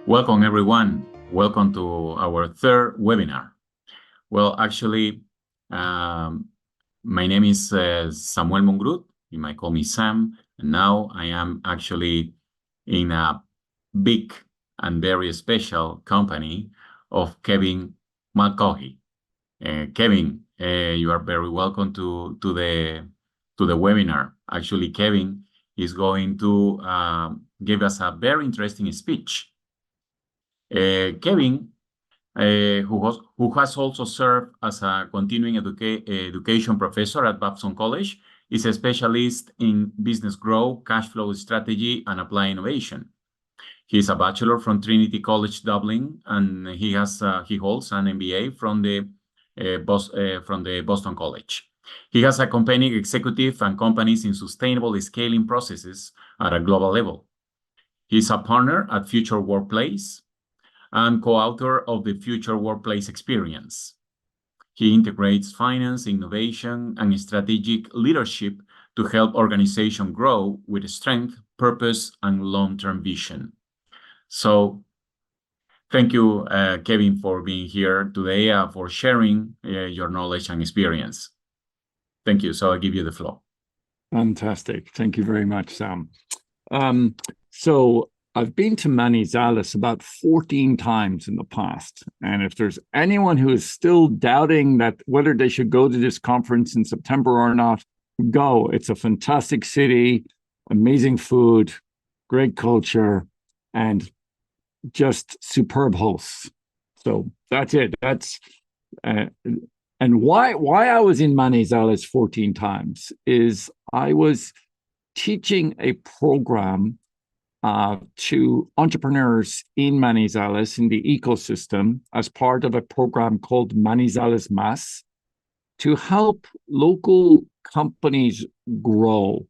Welcome, everyone. Welcome to our third webinar. Well, actually, my name is Samuel Mongrut. You might call me Sam. And now I am actually in a big and very special company of Kevin Mulcahy. Kevin, you are very welcome to the webinar. Actually, Kevin is going to give us a very interesting speech. Kevin, who has also served as a continuing education professor at Babson College, is a specialist in business growth, cash flow strategy, and applied innovation. He is a bachelor from Trinity College Dublin, and he holds an MBA from the Boston College. He has accompanied executives and companies in sustainable scaling processes at a global level. He is a partner at Future Workplace and co-author of the Future Workplace Experience. He integrates finance, innovation, and strategic leadership to help organizations grow with strength, purpose, and long-term vision. So thank you, Kevin, for being here today, for sharing your knowledge and experience. Thank you. So I give you the floor. Fantastic. Thank you very much, Sam. So I've been to Manizales about 14 times in the past. And if there's anyone who is still doubting that whether they should go to this conference in September or not, go. It's a fantastic city, amazing food, great culture, and just superb hosts. So that's it. That's and why I was in Manizales 14 times is I was teaching a program to entrepreneurs in Manizales in the ecosystem as part of a program called Manizales Más to help local companies grow.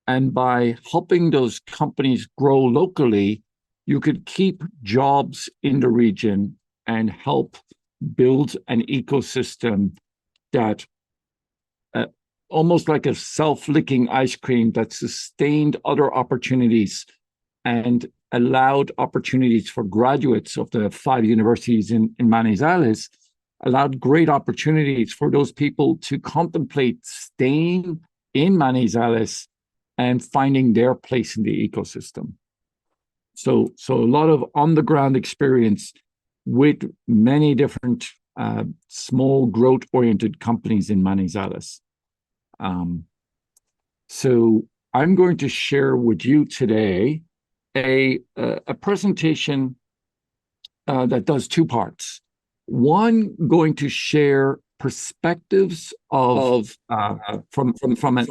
And by helping those companies grow locally, you could keep jobs in the region and help build an ecosystem that almost like a self-licking ice cream that sustained other opportunities and allowed opportunities for graduates of the 5 universities in Manizales, allowed great opportunities for those people to contemplate staying in Manizales and finding their place in the ecosystem. So a lot of on-the-ground experience with many different small growth-oriented companies in Manizales. So I'm going to share with you today a presentation that does 2 parts. One, going to share perspectives of from an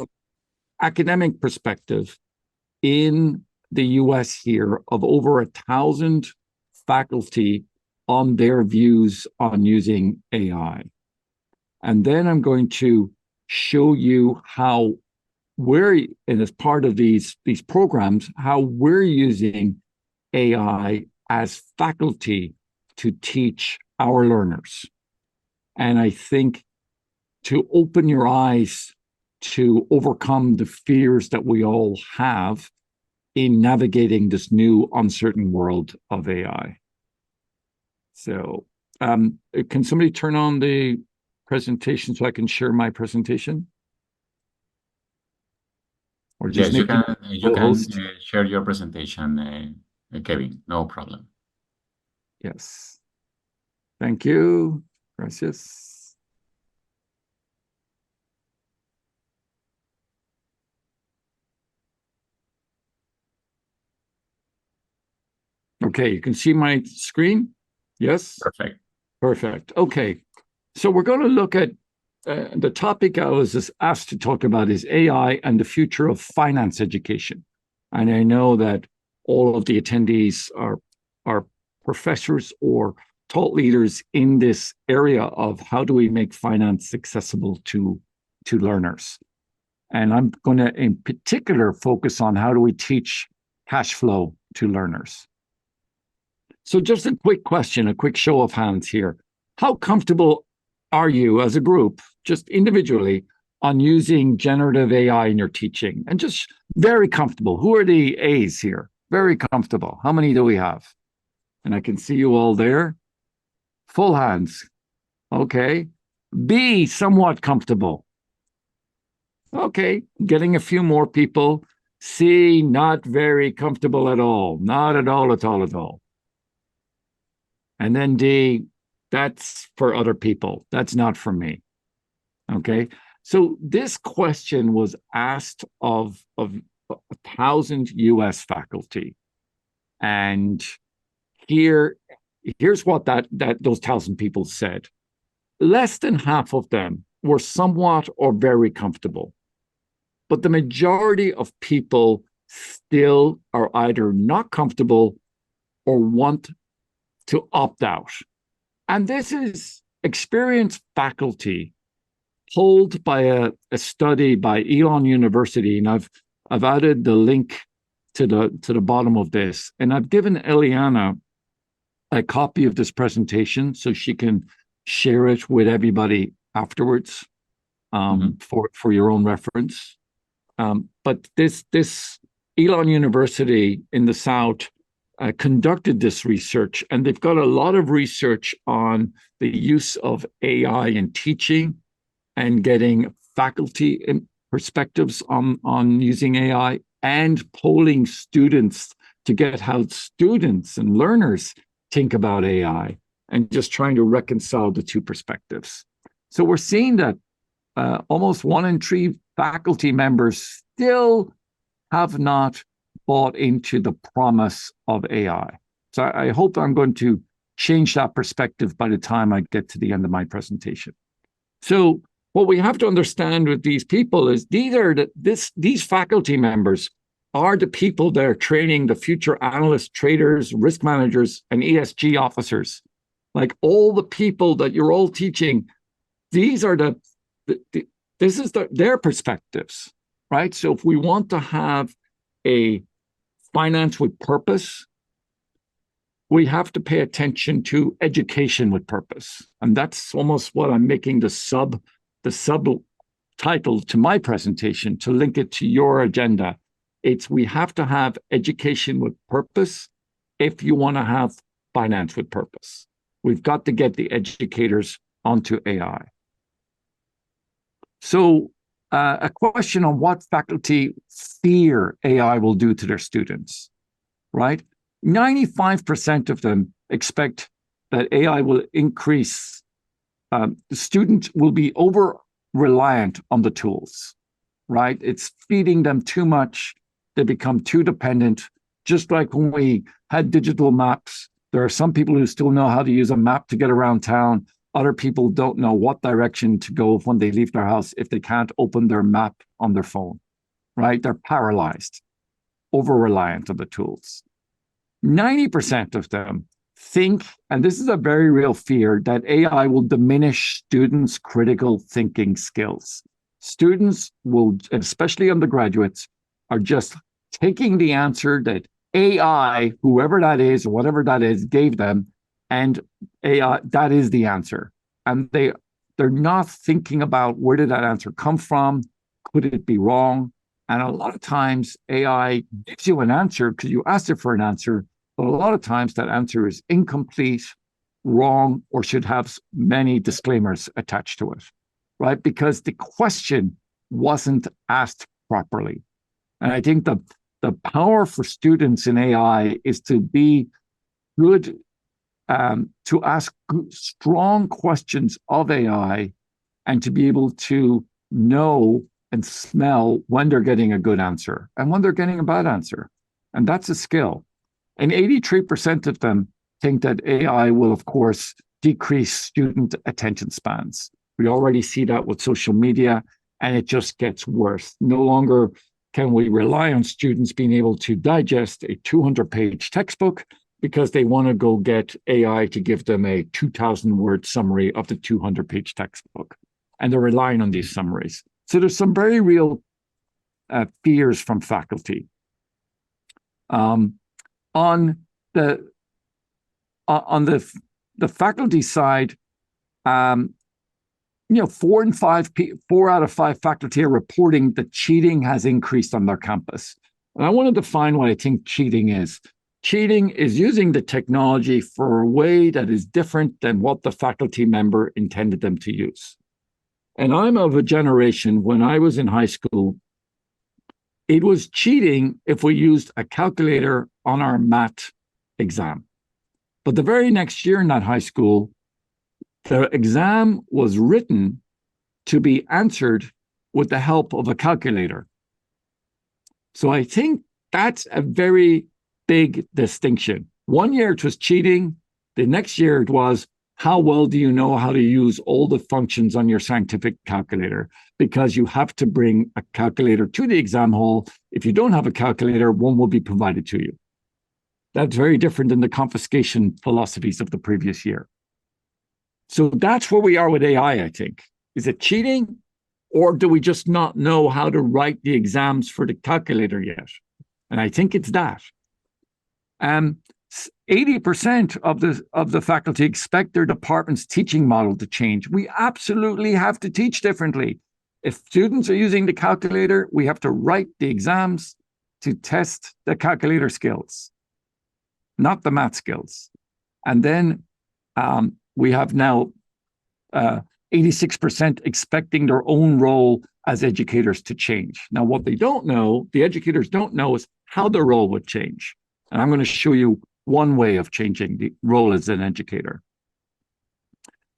academic perspective in the US here of over 1,000 faculty on their views on using AI. And then I'm going to show you how we're, and as part of these programs, how we're using AI as faculty to teach our learners. And I think to open your eyes to overcome the fears that we all have in navigating this new uncertain world of AI. So can somebody turn on the presentation so I can share my presentation? Or just yes, you can share your presentation, Kevin, no problem. Yes. Thank you. Gracias. Okay, you can see my screen? Yes? Perfect. Perfect. Okay. So we're going to look at the topic I was asked to talk about is AI and the future of finance education. And I know that all of the attendees are professors or thought leaders in this area of how do we make finance accessible to learners. And I'm going to, in particular, focus on how do we teach cash flow to learners. So just a quick question, a quick show of hands here. How comfortable are you as a group, just individually, on using generative AI in your teaching? And just very comfortable. Who are the A's here? Very comfortable. How many do we have? And I can see you all there. Full hands. Okay. B, somewhat comfortable. Okay. Getting a few more people. C, not very comfortable at all. Not at all, at all, at all. And then D, that's for other people. That's not for me. Okay. So this question was asked of 1,000 US faculty. And here's what those 1,000 people said. Less than half of them were somewhat or very comfortable. But the majority of people still are either not comfortable or want to opt out. And this is experienced faculty polled by a study by Elon University. And I've added the link to the bottom of this. And I've given Eliana a copy of this presentation so she can share it with everybody afterwards for your own reference. But this Elon University in the South conducted this research, and they've got a lot of research on the use of AI in teaching and getting faculty perspectives on using AI, and polling students to get how students and learners think about AI, and just trying to reconcile the two perspectives. So we're seeing that almost 1 in 3 faculty members still have not bought into the promise of AI. So I hope I'm going to change that perspective by the time I get to the end of my presentation. So what we have to understand with these people is these faculty members are the people that are training the future analysts, traders, risk managers, and ESG officers. Like all the people that you're all teaching, these are their perspectives, right? So if we want to have a finance with purpose, we have to pay attention to education with purpose. And that's almost what I'm making the subtitle to my presentation to link it to your agenda. It's we have to have education with purpose if you want to have finance with purpose. We've got to get the educators onto AI. So a question on what faculty fear AI will do to their students, right? 95% of them expect that AI will increase, the student will be over-reliant on the tools, right? It's feeding them too much. They become too dependent. Just like when we had digital maps, there are some people who still know how to use a map to get around town. Other people don't know what direction to go when they leave their house if they can't open their map on their phone, right? They're paralyzed, over-reliant on the tools. 90% of them think, and this is a very real fear, that AI will diminish students' critical thinking skills. Students will, especially undergraduates, are just taking the answer that AI, whoever that is, or whatever that is, gave them, and AI, that is the answer. And they're not thinking about where did that answer come from? Could it be wrong? And a lot of times AI gives you an answer because you asked it for an answer, but a lot of times that answer is incomplete, wrong, or should have many disclaimers attached to it, right? Because the question wasn't asked properly. And I think the power for students in AI is to be good, to ask strong questions of AI and to be able to know and smell when they're getting a good answer and when they're getting a bad answer. And that's a skill. And 83% of them think that AI will, of course, decrease student attention spans. We already see that with social media, and it just gets worse. No longer can we rely on students being able to digest a 200-page textbook because they want to go get AI to give them a 2,000-word summary of the 200-page textbook. And they're relying on these summaries. So there's some very real fears from faculty. On the faculty side, 4 out of 5 faculty are reporting that cheating has increased on their campus. And I want to define what I think cheating is. Cheating is using the technology for a way that is different than what the faculty member intended them to use. And I'm of a generation when I was in high school, it was cheating if we used a calculator on our math exam. But the very next year in that high school, the exam was written to be answered with the help of a calculator. So I think that's a very big distinction. One year it was cheating. The next year it was, how well do you know how to use all the functions on your scientific calculator? Because you have to bring a calculator to the exam hall. If you don't have a calculator, one will be provided to you. That's very different than the confiscation philosophies of the previous year. So that's where we are with AI, I think. Is it cheating? Or do we just not know how to write the exams for the calculator yet? And I think it's that. 80% of the faculty expect their department's teaching model to change. We absolutely have to teach differently. If students are using the calculator, we have to write the exams to test the calculator skills, not the math skills. And then we have now 86% expecting their own role as educators to change. Now, what they don't know, the educators don't know, is how the role would change. And I'm going to show you one way of changing the role as an educator.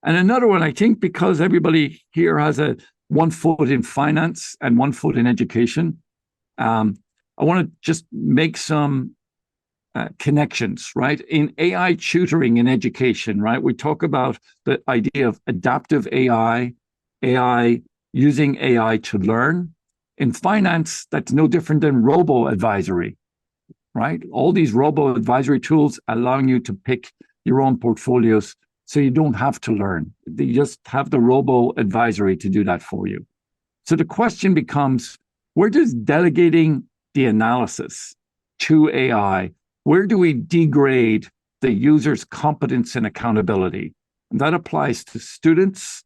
And another one, I think, because everybody here has a 1 foot in finance and 1 foot in education, I want to just make some connections, right? In AI tutoring in education, right? We talk about the idea of adaptive AI using AI to learn. In finance, that's no different than robo-advisory, right? All these robo-advisory tools allowing you to pick your own portfolios so you don't have to learn. You just have the robo-advisory to do that for you. So the question becomes, where does delegating the analysis to AI, where do we degrade the user's competence and accountability? And that applies to students,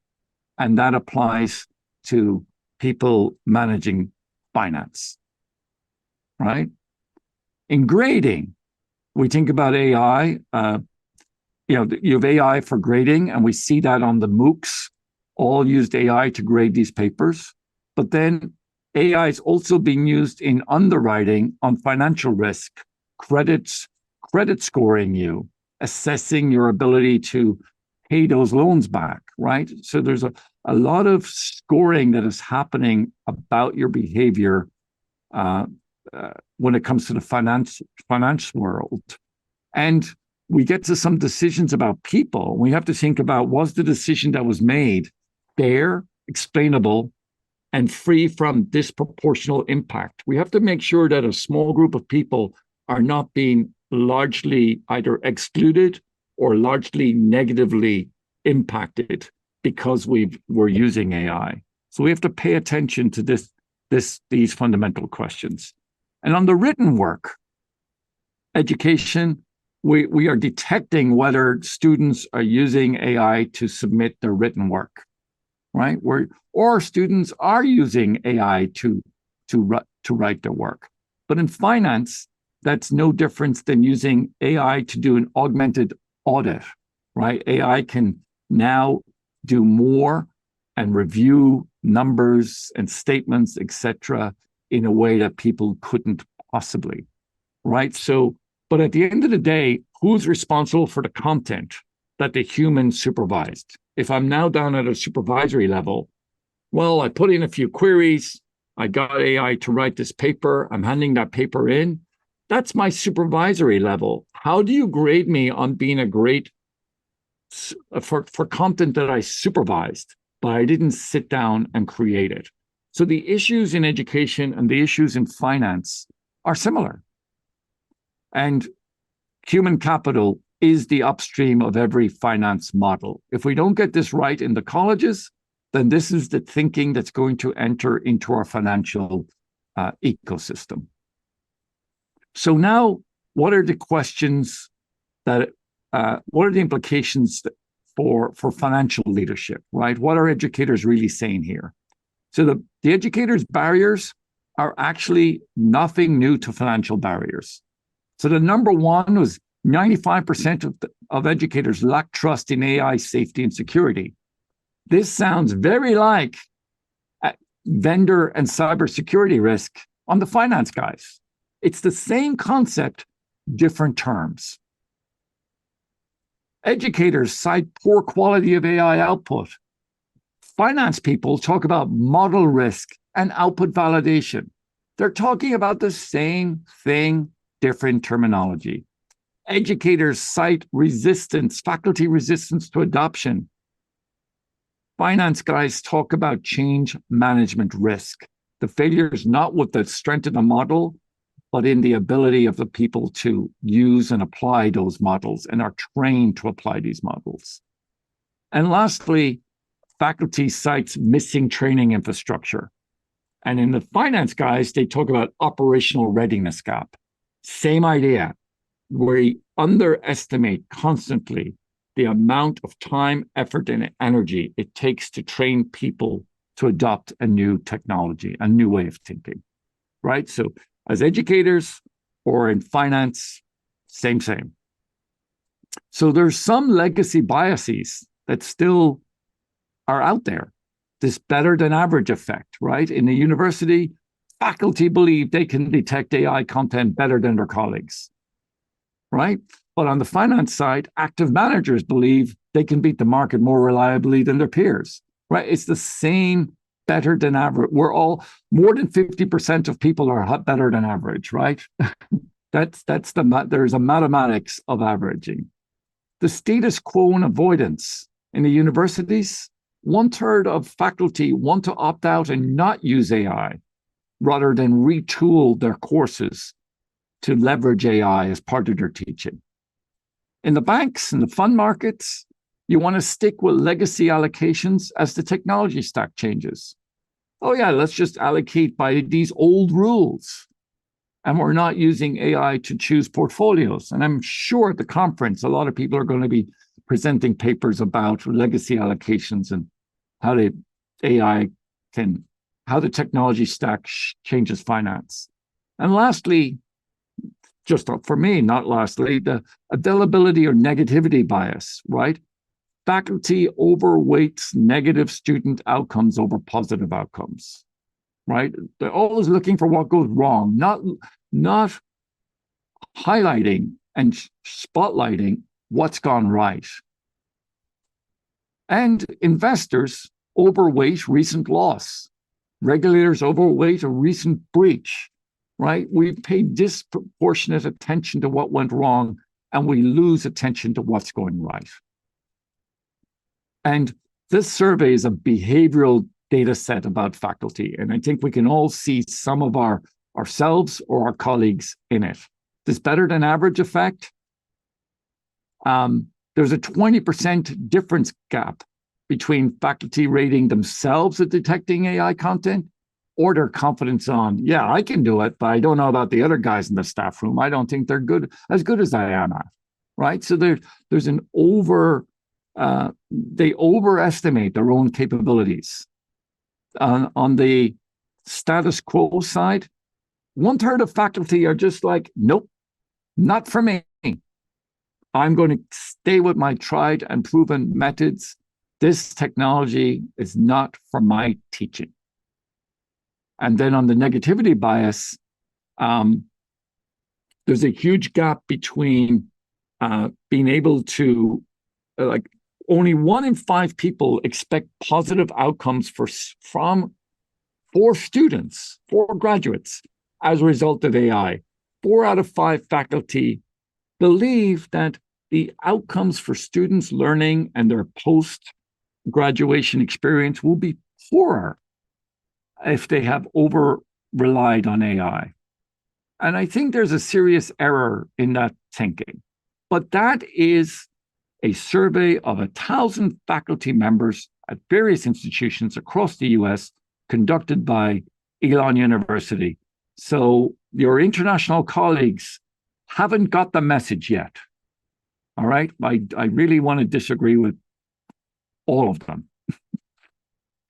and that applies to people managing finance, right? In grading, we think about AI, you have AI for grading, and we see that on the MOOCs, all used AI to grade these papers. But then AI is also being used in underwriting on financial risk, credit scoring you, assessing your ability to pay those loans back, right? So there's a lot of scoring that is happening about your behavior when it comes to the finance world. And we get to some decisions about people. We have to think about, was the decision that was made fair, explainable, and free from disproportional impact? We have to make sure that a small group of people are not being largely either excluded or largely negatively impacted because we're using AI. So we have to pay attention to these fundamental questions. And on the written work, education, we are detecting whether students are using AI to submit their written work, right? Or students are using AI to write their work. But in finance, that's no different than using AI to do an augmented audit, right? AI can now do more and review numbers and statements, etc., in a way that people couldn't possibly, right? So, but at the end of the day, who's responsible for the content that the human supervised? If I'm now down at a supervisory level, well, I put in a few queries, I got AI to write this paper, I'm handing that paper in. That's my supervisory level. How do you grade me on being a great for content that I supervised, but I didn't sit down and create it? So the issues in education and the issues in finance are similar. And human capital is the upstream of every finance model. If we don't get this right in the colleges, then this is the thinking that's going to enter into our financial ecosystem. So now, what are the questions that, what are the implications for financial leadership, right? What are educators really saying here? So the educators' barriers are actually nothing new to financial barriers. So the number one was 95% of educators lack trust in AI safety and security. This sounds very like vendor and cybersecurity risk on the finance guys. It's the same concept, different terms. Educators cite poor quality of AI output. Finance people talk about model risk and output validation. They're talking about the same thing, different terminology. Educators cite resistance, faculty resistance to adoption. Finance guys talk about change management risk. The failure is not with the strength of the model, but in the ability of the people to use and apply those models and are trained to apply these models. And lastly, faculty cites missing training infrastructure. And in the finance guys, they talk about operational readiness gap. Same idea. We underestimate constantly the amount of time, effort, and energy it takes to train people to adopt a new technology, a new way of thinking, right? So as educators or in finance, same. So there's some legacy biases that still are out there. This better than average effect, right? In the university, faculty believe they can detect AI content better than their colleagues, right? But on the finance side, active managers believe they can beat the market more reliably than their peers, right? It's the same better than average. We're all, more than 50% of people are better than average, right? There's a mathematics of averaging. The status quo and avoidance in the universities, 1/3 of faculty want to opt out and not use AI rather than retool their courses to leverage AI as part of their teaching. In the banks and the fund markets, you want to stick with legacy allocations as the technology stack changes. Oh yeah, let's just allocate by these old rules. And we're not using AI to choose portfolios. And I'm sure at the conference, a lot of people are going to be presenting papers about legacy allocations and how the technology stack changes finance. And lastly, just for me, not lastly, the availability or negativity bias, right? Faculty overweights negative student outcomes over positive outcomes, right? They're always looking for what goes wrong, not highlighting and spotlighting what's gone right. And investors overweight recent loss. Regulators overweight a recent breach, right? We pay disproportionate attention to what went wrong, and we lose attention to what's going right. And this survey is a behavioral data set about faculty, and I think we can all see some of ourselves or our colleagues in it. This better than average effect, there's a 20% difference gap between faculty rating themselves at detecting AI content or their confidence on, yeah, I can do it, but I don't know about the other guys in the staff room. I don't think they're as good as I am at, right? So there's an they overestimate their own capabilities. On the status quo side, 1/3 of faculty are just like, nope, not for me. I'm going to stay with my tried and proven methods. This technology is not for my teaching. And then on the negativity bias, there's a huge gap between being able to, only 1 in 5 people expect positive outcomes for students, for graduates, as a result of AI. 4 out of 5 faculty believe that the outcomes for students learning and their post-graduation experience will be poorer if they have over-relied on AI. And I think there's a serious error in that thinking. But that is a survey of 1,000 faculty members at various institutions across the US conducted by Elon University. So your international colleagues haven't got the message yet. All right? I really want to disagree with all of them.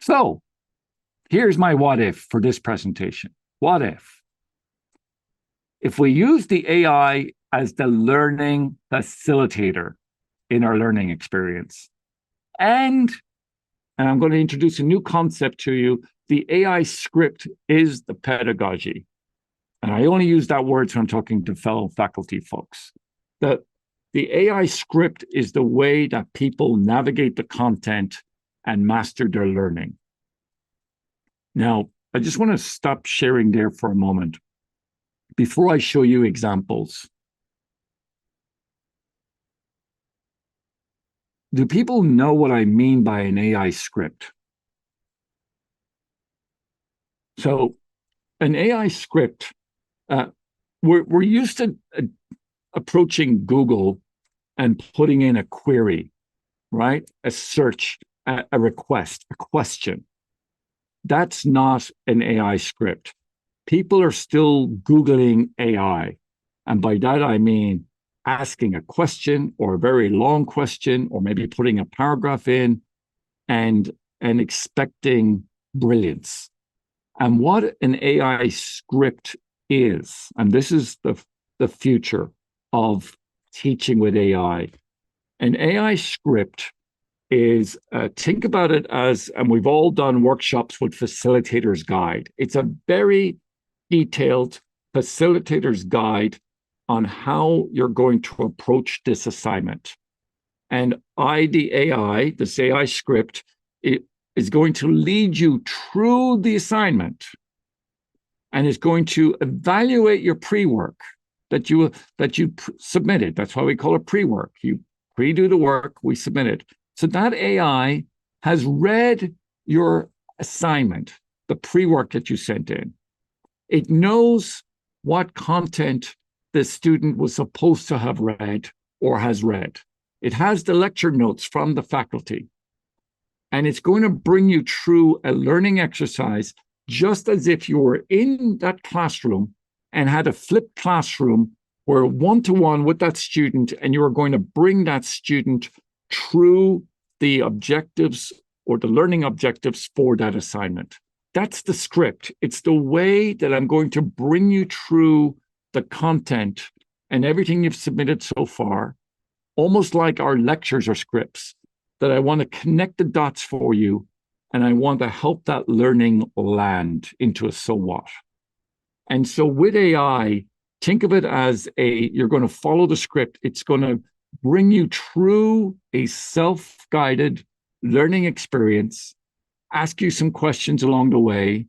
So here's my what if for this presentation. What if we use the AI as the learning facilitator in our learning experience. And I'm going to introduce a new concept to you. The AI script is the pedagogy. And I only use that word when I'm talking to fellow faculty folks. The AI script is the way that people navigate the content and master their learning. Now, I just want to stop sharing there for a moment before I show you examples. Do people know what I mean by an AI script? So an AI script, we're used to approaching Google and putting in a query, right? A search, a request, a question. That's not an AI script. People are still Googling AI. And by that, I mean asking a question or a very long question, or maybe putting a paragraph in and expecting brilliance. And what an AI script is, and this is the future of teaching with AI. An AI script is, think about it as, and we've all done workshops with facilitator's guide. It's a very detailed facilitator's guide on how you're going to approach this assignment. And this AI script, it is going to lead you through the assignment and is going to evaluate your pre-work that you submitted. That's why we call it pre-work. You pre-do the work, we submit it. So that AI has read your assignment, the pre-work that you sent in. It knows what content the student was supposed to have read or has read. It has the lecture notes from the faculty. And it's going to bring you through a learning exercise just as if you were in that classroom and had a flipped classroom where one-to-one with that student, and you are going to bring that student through the objectives or the learning objectives for that assignment. That's the script. It's the way that I'm going to bring you through the content and everything you've submitted so far, almost like our lectures or scripts, that I want to connect the dots for you, and I want to help that learning land into a so what. And so with AI, think of it as you're going to follow the script. It's going to bring you through a self-guided learning experience, ask you some questions along the way,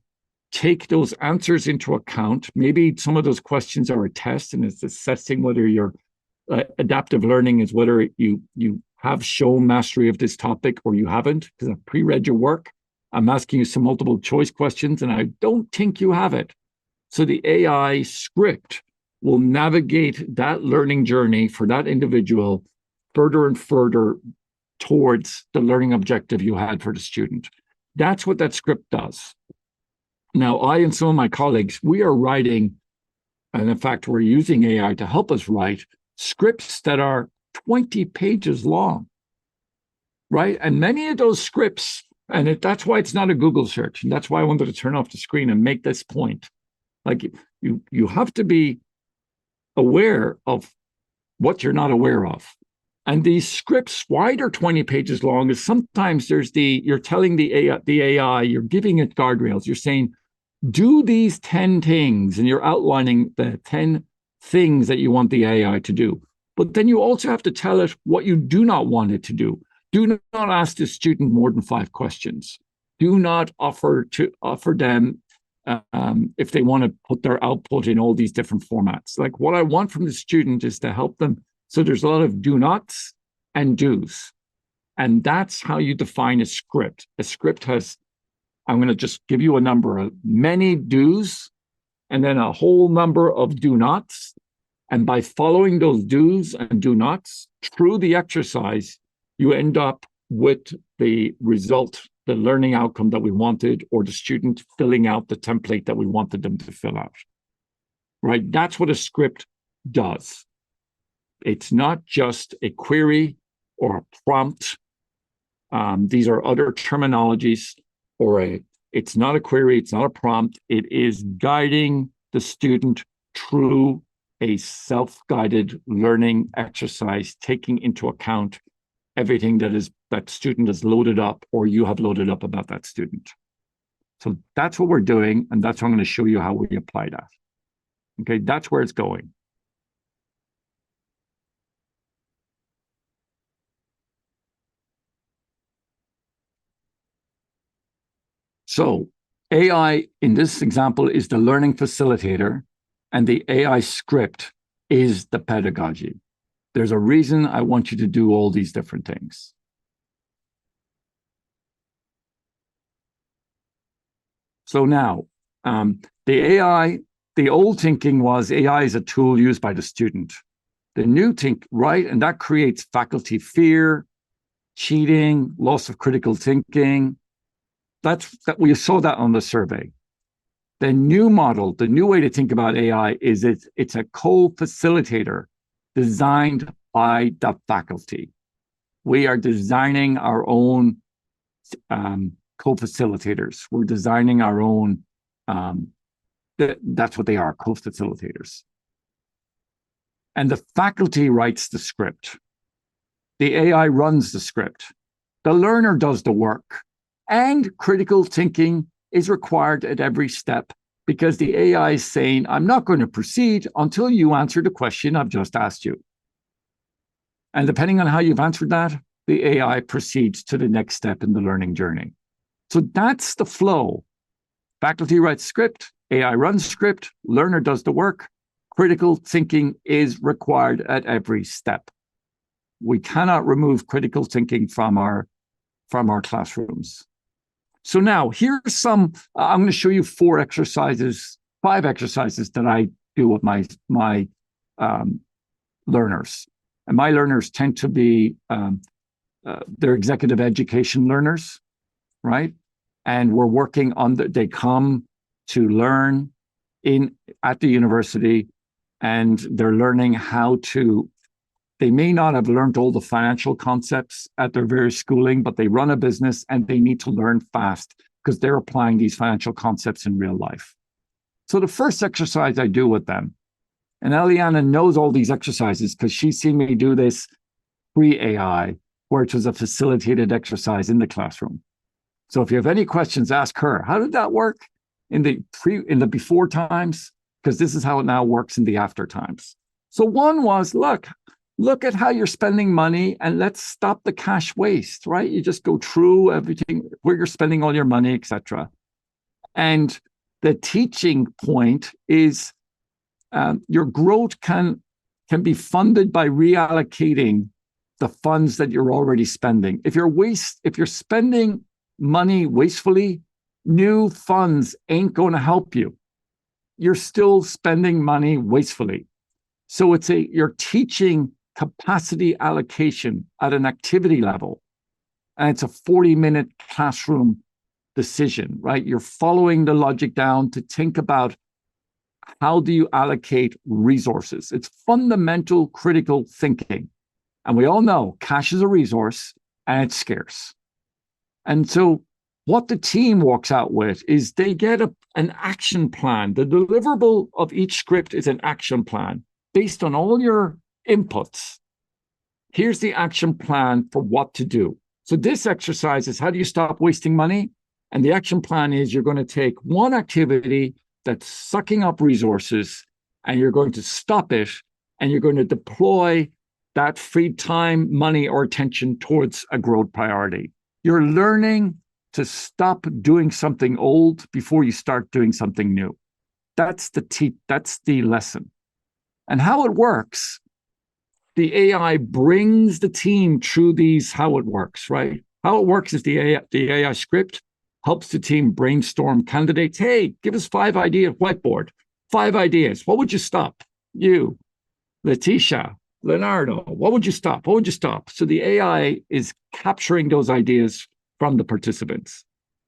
take those answers into account. Maybe some of those questions are a test, and it's assessing whether your adaptive learning is whether you have shown mastery of this topic or you haven't, because I've pre-read your work. I'm asking you some multiple choice questions, and I don't think you have it. So the AI script will navigate that learning journey for that individual further and further towards the learning objective you had for the student. That's what that script does. Now, I and some of my colleagues, we are writing, and in fact, we're using AI to help us write scripts that are 20 pages long, right? And many of those scripts, and that's why it's not a Google search, and that's why I wanted to turn off the screen and make this point. Like, you have to be aware of what you're not aware of. And these scripts, why they're 20 pages long, is sometimes you're telling the AI, you're giving it guardrails. You're saying, do these 10 things, and you're outlining the 10 things that you want the AI to do. But then you also have to tell it what you do not want it to do. Do not ask the student more than 5 questions. Do not offer them if they want to put their output in all these different formats. Like, what I want from the student is to help them. So there's a lot of do nots and do's. And that's how you define a script. A script has, I'm going to just give you a number of many do's and then a whole number of do nots. And by following those do's and do nots through the exercise, you end up with the result, the learning outcome that we wanted, or the student filling out the template that we wanted them to fill out. Right? That's what a script does. It's not just a query or a prompt. These are other terminologies, it's not a query, it's not a prompt. It is guiding the student through a self-guided learning exercise, taking into account everything that student has loaded up or you have loaded up about that student. So that's what we're doing, and that's what I'm going to show you how we apply that. Okay, that's where it's going. So AI in this example is the learning facilitator, and the AI script is the pedagogy. There's a reason I want you to do all these different things. So now, the old thinking was AI is a tool used by the student. The new think, right? And that creates faculty fear, cheating, loss of critical thinking. We saw that on the survey. The new model, the new way to think about AI is it's a co-facilitator designed by the faculty. We are designing our own co-facilitators. We're designing our own, that's what they are, co-facilitators. And the faculty writes the script. The AI runs the script. The learner does the work. And critical thinking is required at every step because the AI is saying, I'm not going to proceed until you answer the question I've just asked you. And depending on how you've answered that, the AI proceeds to the next step in the learning journey. So that's the flow. Faculty writes script, AI runs script, learner does the work. Critical thinking is required at every step. We cannot remove critical thinking from our classrooms. So now here's some, I'm going to show you 5 exercises that I do with my learners. And my learners tend to be, they're executive education learners, right? And we're working on, they come to learn at the university, and they're learning how to, they may not have learned all the financial concepts at their very schooling, but they run a business and they need to learn fast because they're applying these financial concepts in real life. So the first exercise I do with them, and Eliana knows all these exercises because she's seen me do this pre-AI, where it was a facilitated exercise in the classroom. So if you have any questions, ask her. How did that work in the before times? Because this is how it now works in the after times. So one was, look at how you're spending money and let's stop the cash waste, right? You just go through everything, where you're spending all your money, etc. And the teaching point is your growth can be funded by reallocating the funds that you're already spending. If you're spending money wastefully, new funds ain't going to help you. You're still spending money wastefully. So you're teaching capacity allocation at an activity level. And it's a 40-minute classroom decision, right? You're following the logic down to think about how do you allocate resources. It's fundamental critical thinking. And we all know cash is a resource and it's scarce. And so what the team walks out with is they get an action plan. The deliverable of each script is an action plan based on all your inputs. Here's the action plan for what to do. So this exercise is how do you stop wasting money? And the action plan is you're going to take one activity that's sucking up resources and you're going to stop it and you're going to deploy that free time, money, or attention towards a growth priority. You're learning to stop doing something old before you start doing something new. That's the lesson. And how it works, the AI brings the team through how it works, right? How it works is the AI script helps the team brainstorm candidates. Hey, give us 5 ideas, whiteboard, 5 ideas. What would you stop? You, Letitia, Leonardo, what would you stop? What would you stop? So the AI is capturing those ideas from the participants.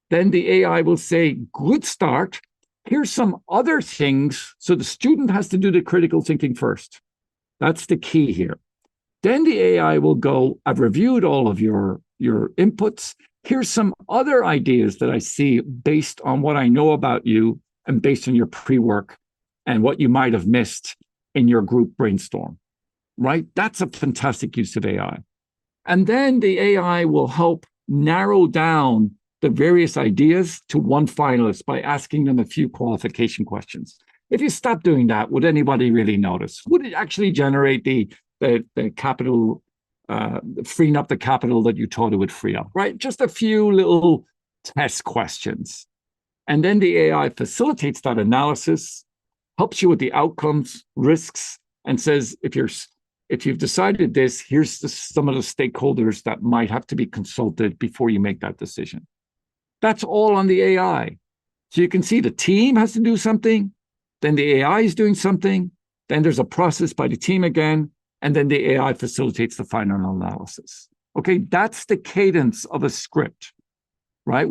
Then the AI will say, good start. Here's some other things. So the student has to do the critical thinking first. That's the key here. Then the AI will go, I've reviewed all of your inputs. Here's some other ideas that I see based on what I know about you and based on your pre-work and what you might have missed in your group brainstorm, right? That's a fantastic use of AI. And then the AI will help narrow down the various ideas to one finalist by asking them a few qualification questions. If you stop doing that, would anybody really notice? Would it actually generate the capital, freeing up the capital that you thought it would free up, right? Just a few little test questions. And then the AI facilitates that analysis, helps you with the outcomes, risks, and says, if you've decided this, here's some of the stakeholders that might have to be consulted before you make that decision. That's all on the AI. So you can see the team has to do something, then the AI is doing something, then there's a process by the team again, and then the AI facilitates the final analysis. Okay, that's the cadence of a script, right?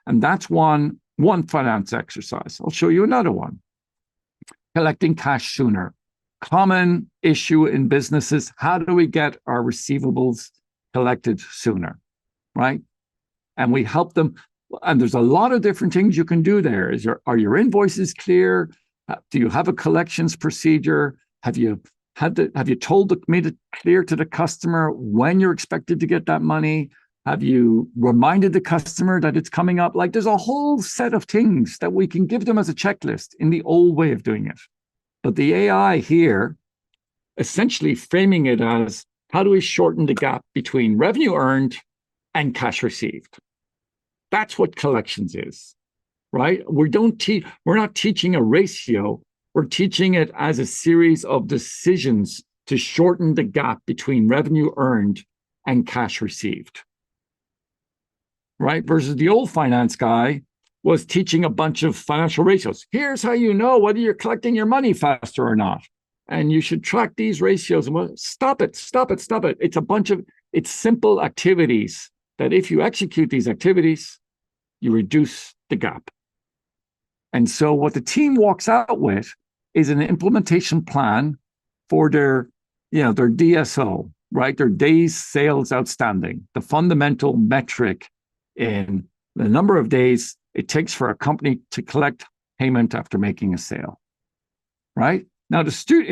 And that's one finance exercise. I'll show you another one. Collecting cash sooner. Common issue in businesses. How do we get our receivables collected sooner, right? And we help them. And there's a lot of different things you can do there. Are your invoices clear? Do you have a collections procedure? Have you made it clear to the customer when you're expected to get that money? Have you reminded the customer that it's coming up? Like, there's a whole set of things that we can give them as a checklist in the old way of doing it. But the AI here, essentially framing it as, how do we shorten the gap between revenue earned and cash received? That's what collections is, right? We're not teaching a ratio. We're teaching it as a series of decisions to shorten the gap between revenue earned and cash received, right? Versus the old finance guy was teaching a bunch of financial ratios. Here's how you know whether you're collecting your money faster or not. And you should track these ratios. And stop it. It's simple activities that if you execute these activities, you reduce the gap. And so what the team walks out with is an implementation plan for their DSO, right? Their days sales outstanding, the fundamental metric in the number of days it takes for a company to collect payment after making a sale, right? Now, in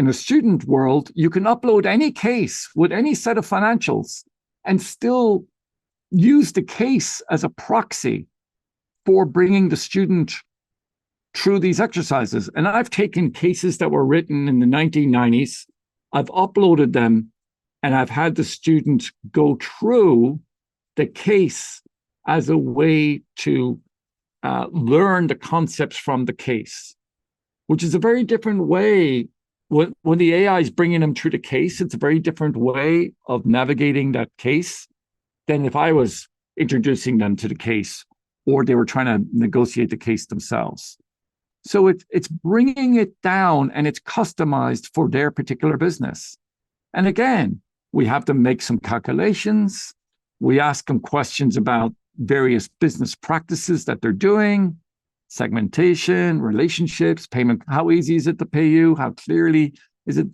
the student world, you can upload any case with any set of financials and still use the case as a proxy for bringing the student through these exercises. And I've taken cases that were written in the 1990s, I've uploaded them, and I've had the student go through the case as a way to learn the concepts from the case, which is a very different way. When the AI is bringing them through the case, it's a very different way of navigating that case than if I was introducing them to the case or they were trying to negotiate the case themselves. So it's bringing it down, and it's customized for their particular business. And again, we have them make some calculations. We ask them questions about various business practices that they're doing, segmentation, relationships, payment. How easy is it to pay you? How clearly is it?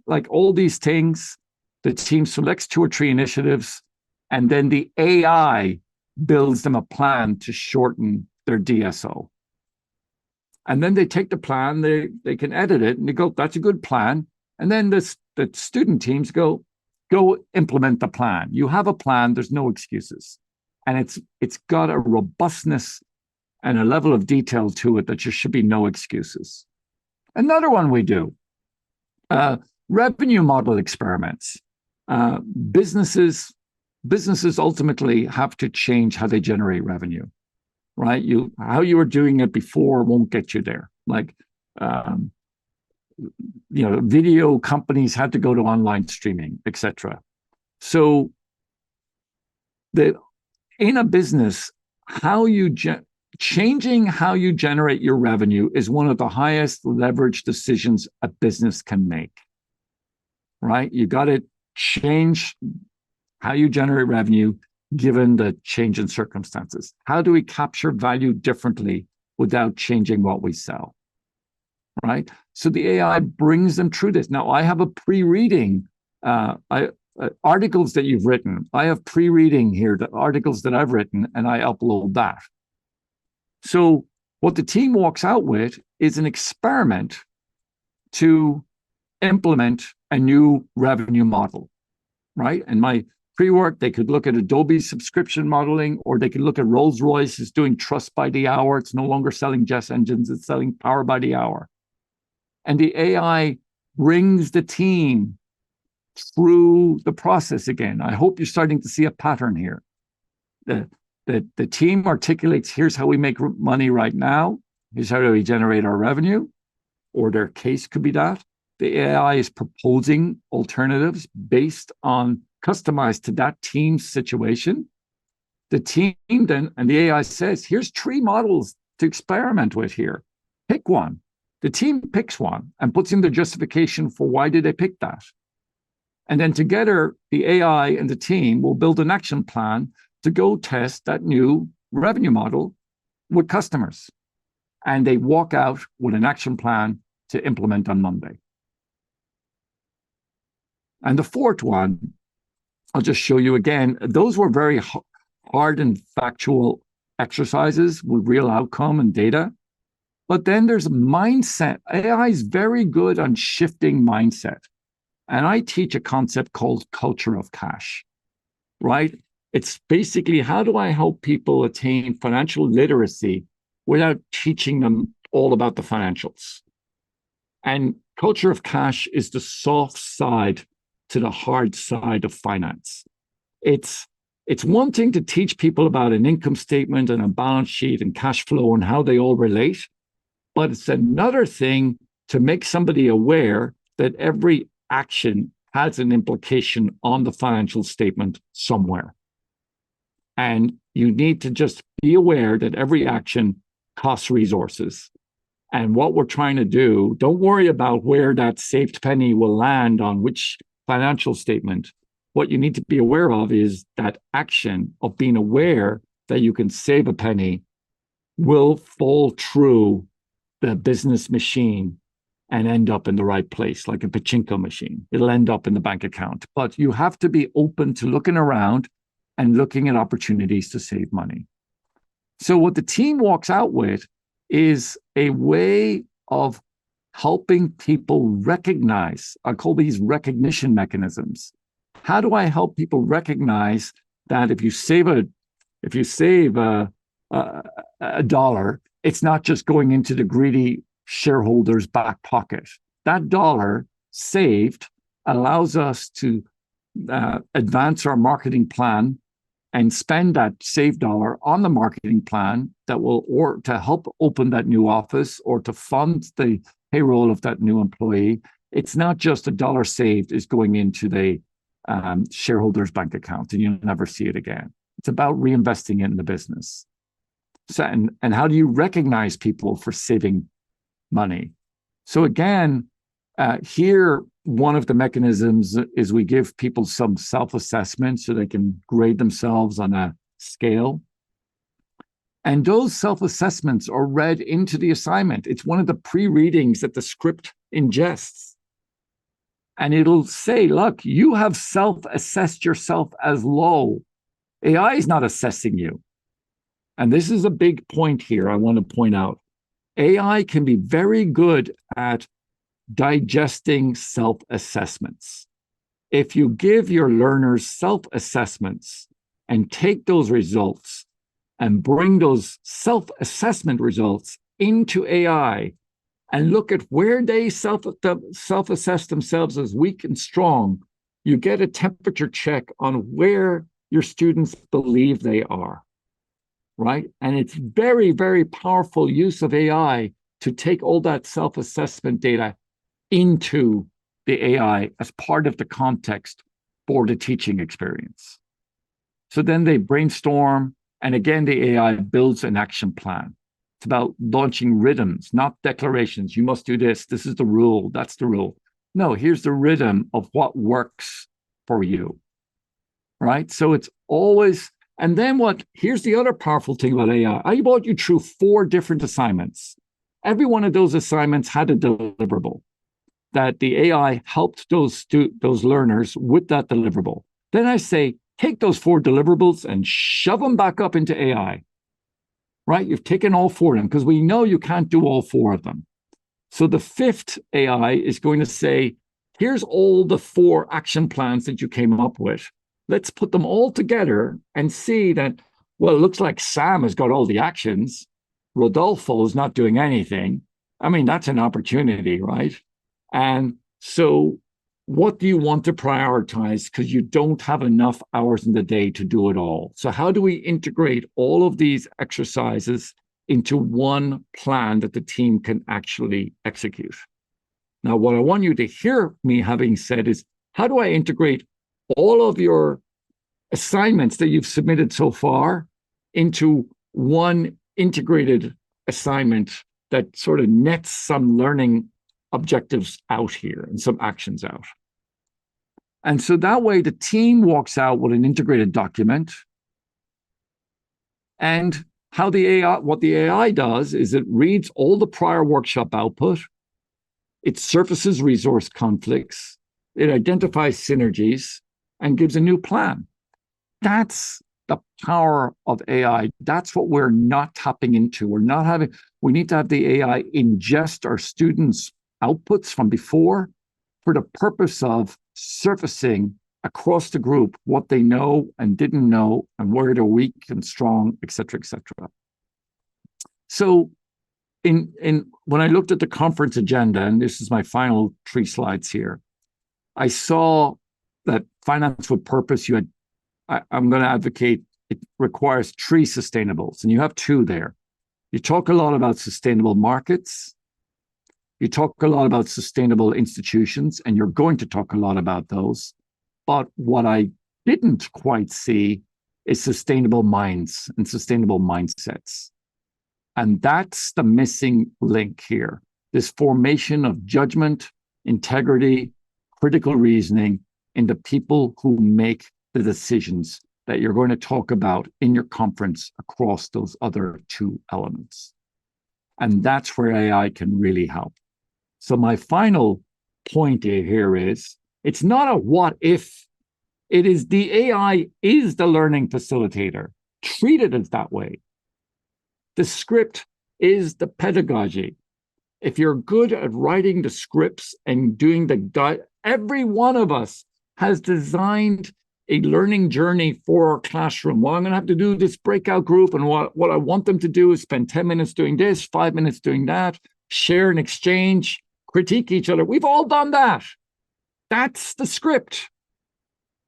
Like all these things, the team selects 2 or 3 initiatives, and then the AI builds them a plan to shorten their DSO. And then they take the plan, they can edit it, and they go, that's a good plan. And then the student teams go implement the plan. You have a plan, there's no excuses. And it's got a robustness and a level of detail to it that there should be no excuses. Another one we do, revenue model experiments. Businesses ultimately have to change how they generate revenue, right? How you were doing it before won't get you there. Like, video companies had to go to online streaming, etc. So in a business, changing how you generate your revenue is one of the highest leverage decisions a business can make, right? You got to change how you generate revenue given the change in circumstances. How do we capture value differently without changing what we sell, right? So the AI brings them through this. Now, I have a pre-reading, articles that you've written. I have pre-reading here, the articles that I've written, and I upload that. So what the team walks out with is an experiment to implement a new revenue model, right? And my pre-work, they could look at Adobe subscription modeling, or they could look at Rolls-Royce is doing trust by the hour. It's no longer selling jet engines, it's selling power by the hour. And the AI brings the team through the process again. I hope you're starting to see a pattern here. The team articulates, here's how we make money right now. Here's how we generate our revenue, or their case could be that. The AI is proposing alternatives based on customized to that team's situation. The team then, and the AI says, here's 3 models to experiment with here. Pick one. The team picks one and puts in the justification for why did they pick that. And then together, the AI and the team will build an action plan to go test that new revenue model with customers. And they walk out with an action plan to implement on Monday. And the 4th one, I'll just show you again. Those were very hard and factual exercises with real outcome and data. But then there's mindset. AI is very good on shifting mindset. And I teach a concept called culture of cash, right? It's basically, how do I help people attain financial literacy without teaching them all about the financials? And culture of cash is the soft side to the hard side of finance. It's one thing to teach people about an income statement and a balance sheet and cash flow and how they all relate, but it's another thing to make somebody aware that every action has an implication on the financial statement somewhere. And you need to just be aware that every action costs resources. And what we're trying to do, don't worry about where that saved penny will land on which financial statement. What you need to be aware of is that action of being aware that you can save a penny will fall through the business machine and end up in the right place, like a pachinko machine. It'll end up in the bank account. But you have to be open to looking around and looking at opportunities to save money. So what the team walks out with is a way of helping people recognize, I call these recognition mechanisms. How do I help people recognize that if you save a dollar, it's not just going into the greedy shareholder's back pocket. That dollar saved allows us to advance our marketing plan and spend that saved dollar on the marketing plan that will, or to help open that new office or to fund the payroll of that new employee. It's not just a dollar saved is going into the shareholder's bank account and you'll never see it again. It's about reinvesting it in the business. So, and how do you recognize people for saving money? So again, here, one of the mechanisms is we give people some self-assessment so they can grade themselves on a scale. And those self-assessments are read into the assignment. It's one of the pre-readings that the script ingests. And it'll say, look, you have self-assessed yourself as low. AI is not assessing you. And this is a big point here I want to point out. AI can be very good at digesting self-assessments. If you give your learners self-assessments and take those results and bring those self-assessment results into AI and look at where they self-assess themselves as weak and strong, you get a temperature check on where your students believe they are, right? And it's very, very powerful use of AI to take all that self-assessment data into the AI as part of the context for the teaching experience. So then they brainstorm, and again, the AI builds an action plan. It's about launching rhythms, not declarations. You must do this. This is the rule. That's the rule. No, here's the rhythm of what works for you, right? So it's always, and then here's the other powerful thing about AI. I brought you through 4 different assignments. Every one of those assignments had a deliverable that the AI helped those learners with that deliverable. Then I say, take those 4 deliverables and shove them back up into AI, right? You've taken all 4 of them because we know you can't do all 4 of them. So the 5th AI is going to say, here's all the 4 action plans that you came up with. Let's put them all together and see that, well, it looks like Sam has got all the actions. Rodolfo is not doing anything. I mean, that's an opportunity, right? And so what do you want to prioritize? Because you don't have enough hours in the day to do it all. So how do we integrate all of these exercises into one plan that the team can actually execute? Now, what I want you to hear me having said is, how do I integrate all of your assignments that you've submitted so far into one integrated assignment that sort of nets some learning objectives out here and some actions out? And so that way the team walks out with an integrated document. And how what the AI does is it reads all the prior workshop output, it surfaces resource conflicts, it identifies synergies, and gives a new plan. That's the power of AI. That's what we're not tapping into. We need to have the AI ingest our students' outputs from before for the purpose of surfacing across the group what they know and didn't know and where they're weak and strong, et cetera, et cetera. So when I looked at the conference agenda, and this is my final 3 slides here, I saw that finance with purpose, I'm going to advocate, it requires 3 sustainables, and you have 2 there. You talk a lot about sustainable markets. You talk a lot about sustainable institutions, and you're going to talk a lot about those. But what I didn't quite see is sustainable minds and sustainable mindsets. And that's the missing link here. This formation of judgment, integrity, critical reasoning in the people who make the decisions that you're going to talk about in your conference across those other 2 elements. And that's where AI can really help. So my final point here is, it's not a what if, it is the AI is the learning facilitator. Treat it as that way. The script is the pedagogy. If you're good at writing the scripts and doing every one of us has designed a learning journey for our classroom. Well, I'm going to have to do this breakout group, and what I want them to do is spend 10 minutes doing this, 5 minutes doing that, share and exchange, critique each other. We've all done that. That's the script.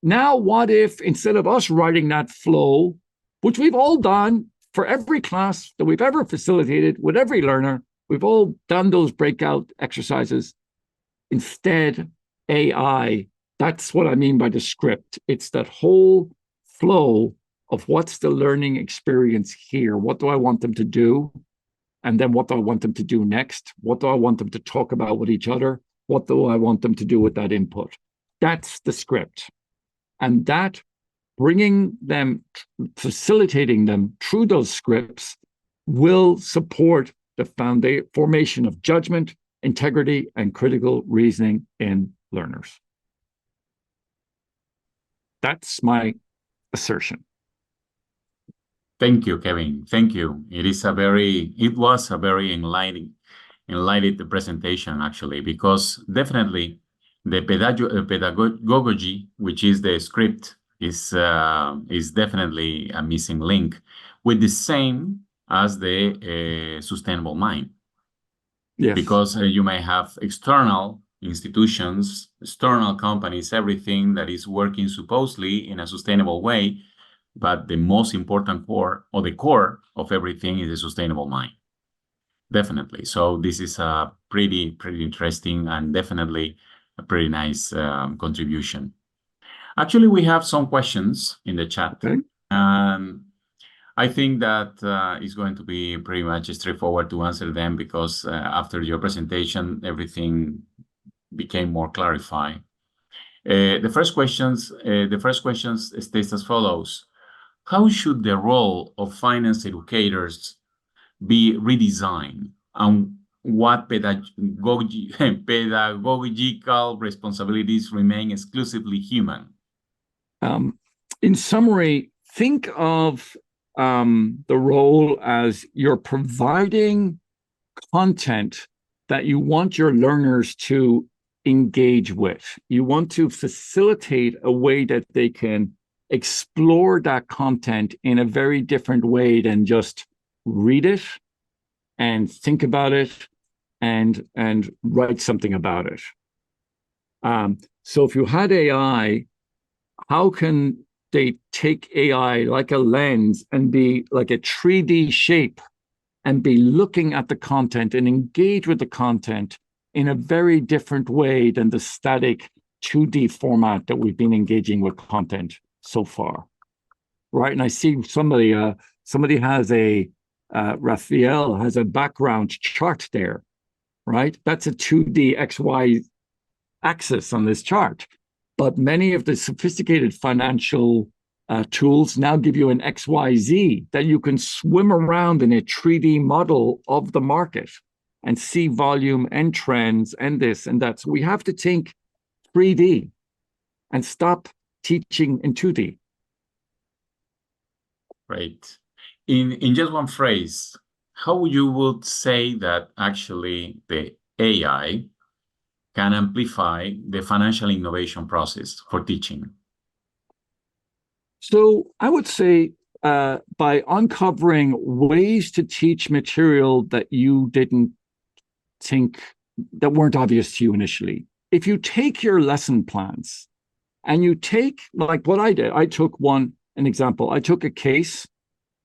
Now, what if instead of us writing that flow, which we've all done for every class that we've ever facilitated with every learner, we've all done those breakout exercises. Instead, AI, that's what I mean by the script. It's that whole flow of what's the learning experience here? What do I want them to do? And then what do I want them to do next? What do I want them to talk about with each other? What do I want them to do with that input? That's the script. And that bringing them, facilitating them through those scripts will support the formation of judgment, integrity, and critical reasoning in learners. That's my assertion. Thank you, Kevin. Thank you. It was a very enlightening presentation, actually, because definitely the pedagogy, which is the script, is definitely a missing link, with the same as the sustainable mind. Yes. Because you may have external institutions, external companies, everything that is working supposedly in a sustainable way, but the most important core, or the core of everything, is a sustainable mind. Definitely. So this is a pretty interesting and definitely a pretty nice contribution. Actually, we have some questions in the chat. Okay. I think that is going to be pretty much straightforward to answer them, because after your presentation, everything became more clarified. The first questions states as follows: how should the role of finance educators be redesigned, and what pedagogical responsibilities remain exclusively human? In summary, think of the role as you're providing content that you want your learners to engage with. You want to facilitate a way that they can explore that content in a very different way than just read it and think about it and write something about it. So if you had AI, how can they take AI like a lens and be like a 3D shape and be looking at the content and engage with the content in a very different way than the static 2D format that we've been engaging with content so far, right? And I see somebody has Raphael has a background chart there, right? That's a 2D XY axis on this chart. But many of the sophisticated financial tools now give you an XYZ that you can swim around in a 3D model of the market and see volume and trends and this and that. So we have to think 3D and stop teaching in 2D. Great. In just one phrase, how you would say that actually the AI can amplify the financial innovation process for teaching? So I would say by uncovering ways to teach material that you didn't think, that weren't obvious to you initially. If you take your lesson plans and you take, like what I did, I took an example. I took a case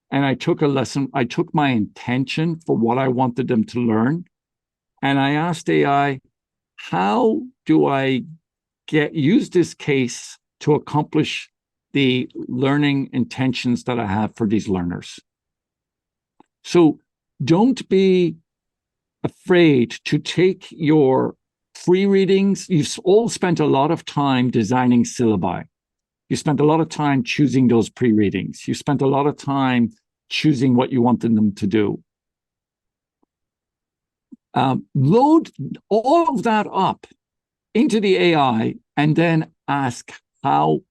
and I took a lesson. I took my intention for what I wanted them to learn. And I asked AI, how do I use this case to accomplish the learning intentions that I have for these learners? So don't be afraid to take your free readings. You've all spent a lot of time designing syllabi. You spent a lot of time choosing those pre-readings. You spent a lot of time choosing what you wanted them to do. Load all of that up into the AI and then ask, how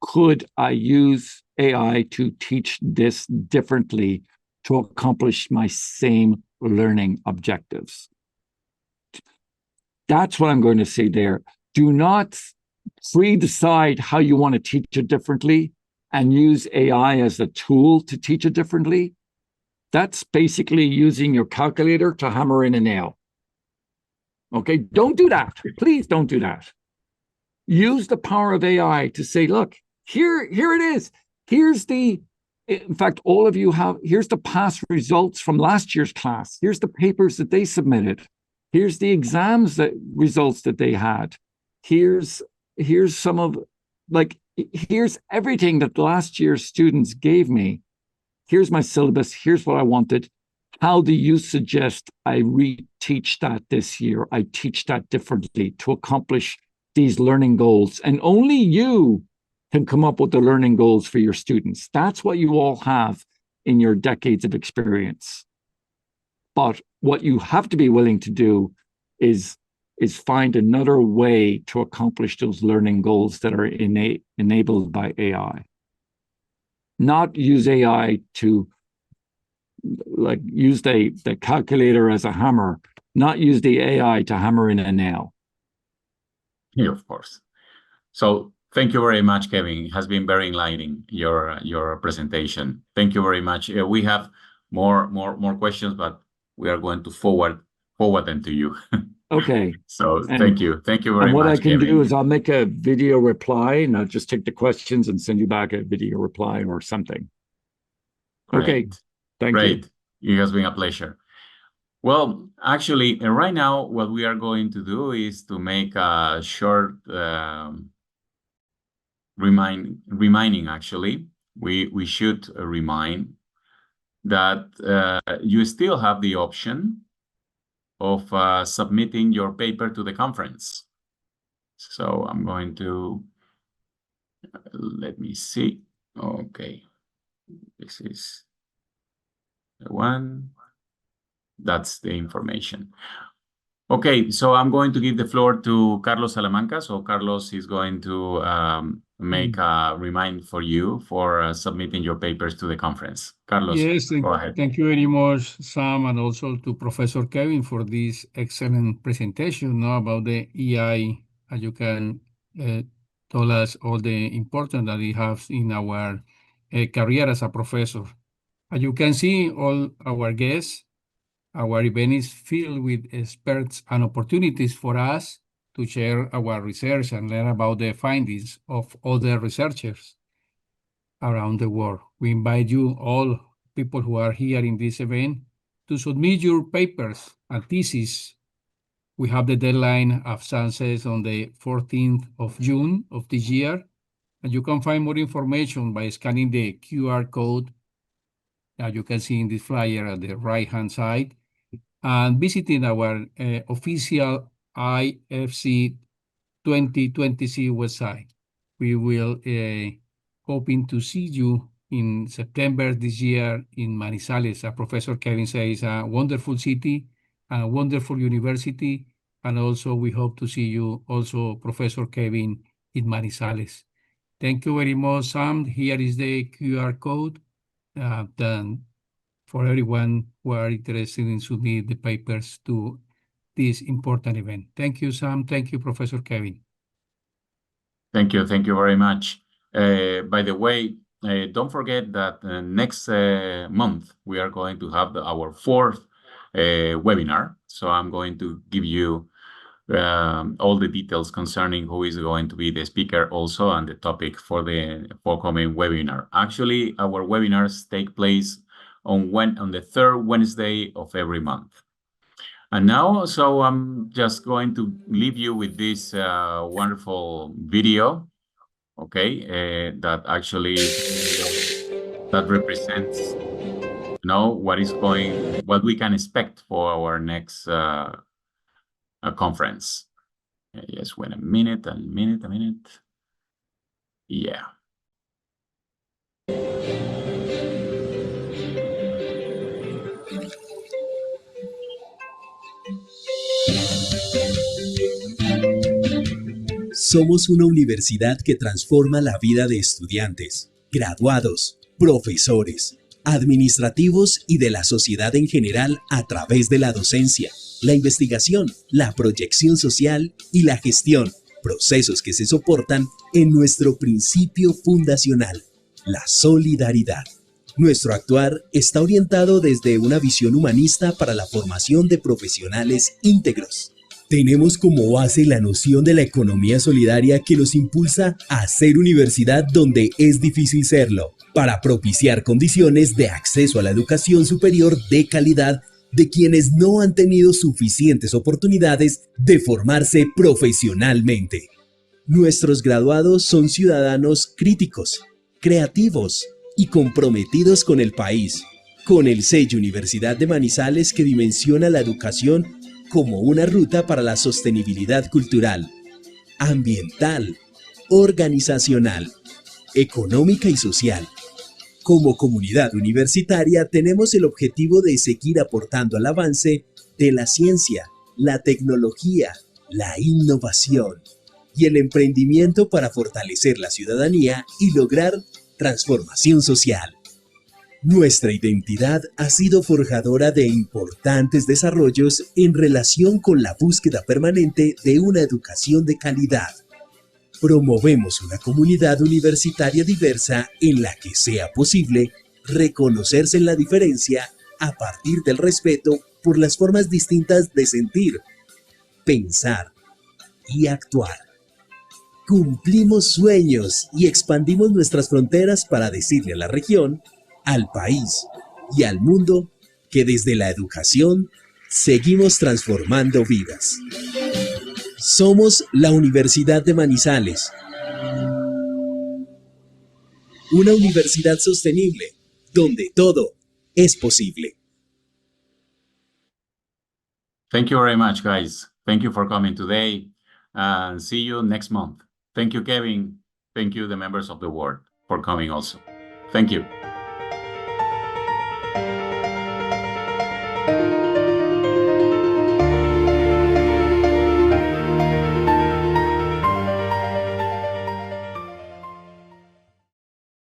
could I use AI to teach this differently to accomplish my same learning objectives? That's what I'm going to say there. Do not pre-decide how you want to teach it differently and use AI as a tool to teach it differently. That's basically using your calculator to hammer in a nail. Okay, don't do that. Please don't do that. Use the power of AI to say, look, here it is. In fact, all of you here's the past results from last year's class. Here's the papers that they submitted. Here's the exams results that they had. Here's some of, here's everything that last year's students gave me. Here's my syllabus. Here's what I wanted. How do you suggest I reteach that this year? I teach that differently to accomplish these learning goals. And only you can come up with the learning goals for your students. That's what you all have in your decades of experience. But what you have to be willing to do is find another way to accomplish those learning goals that are enabled by AI. Not use AI to use the calculator as a hammer, not use the AI to hammer in a nail. Yeah, of course. So thank you very much, Kevin. It has been very enlightening, your presentation. Thank you very much. We have more questions, but we are going to forward them to you. Okay. So thank you very much. And what I can Kevin. do is I'll make a video reply and I'll just take the questions and send you back a video reply or something. Great. Okay. Thank Great. you. It has been a pleasure. Well, actually, right now, what we are going to do is to make a short reminding. Actually, we should remind that you still have the option of submitting your paper to the conference. So I'm going to, let me see. Okay, this is the one. That's the information. Okay, so I'm going to give the floor to Carlos Salamanca. So Carlos is going to make a remind for you for submitting your papers to the conference. Carlos, Yes, go ahead. thank you very much, Sam, and also to Professor Kevin for this excellent presentation about the EI. As you can tell us all the importance that it has in our career as a professor. As you can see, all our guests, our event is filled with experts and opportunities for us to share our research and learn about the findings of other researchers around the world. We invite you, all people who are here in this event, to submit your papers and thesis. We have the deadline, as Sam says, on the 14th of June of this year, and you can find more information by scanning the QR code that you can see in this flyer at the right-hand side, and visiting our official IFC 2020 website. We will hoping to see you in September this year in Manizales. Professor Kevin says a wonderful city and a wonderful university, and also we hope to see you also, Professor Kevin, in Manizales. Thank you very much, Sam. Here is the QR code. Then for everyone who are interested in submitting the papers to this important event. Thank you, Sam. Thank you, Professor Kevin. Thank you very much. By the way, don't forget that next month we are going to have our fourth webinar. So I'm going to give you all the details concerning who is going to be the speaker also and the topic for the forthcoming webinar. Actually, our webinars take place on the third Wednesday of every month. And now, so I'm just going to leave you with this wonderful video, okay, that actually that represents, what we can expect for our next conference. Yes, wait a minute. Yeah. Somos una universidad que transforma la vida de estudiantes, graduados, profesores, administrativos y de la sociedad en general a través de la docencia, la investigación, la proyección social y la gestión, procesos que se soportan en nuestro principio fundacional, la solidaridad. Nuestro actuar está orientado desde una visión humanista para la formación de profesionales íntegros. Tenemos como base la noción de la economía solidaria que nos impulsa a ser universidad donde es difícil serlo, para propiciar condiciones de acceso a la educación superior de calidad de quienes no han tenido suficientes oportunidades de formarse profesionalmente. Nuestros graduados son ciudadanos críticos, creativos y comprometidos con el país, con el sello Universidad de Manizales que dimensiona la educación como una ruta para la sostenibilidad cultural, ambiental, organizacional, económica y social. Como comunidad universitaria tenemos el objetivo de seguir aportando al avance de la ciencia, la tecnología, la innovación y el emprendimiento para fortalecer la ciudadanía y lograr transformación social. Nuestra identidad ha sido forjadora de importantes desarrollos en relación con la búsqueda permanente de una educación de calidad. Promovemos una comunidad universitaria diversa en la que sea posible reconocerse en la diferencia a partir del respeto por las formas distintas de sentir, pensar y actuar. Cumplimos sueños y expandimos nuestras fronteras para decirle a la región, al país y al mundo que desde la educación seguimos transformando vidas. Somos la Universidad de Manizales, una universidad sostenible donde todo es posible. Thank you very much, guys. Thank you for coming today. See you next month. Thank you, Kevin. Thank you, the members of the board, for coming also. Thank you.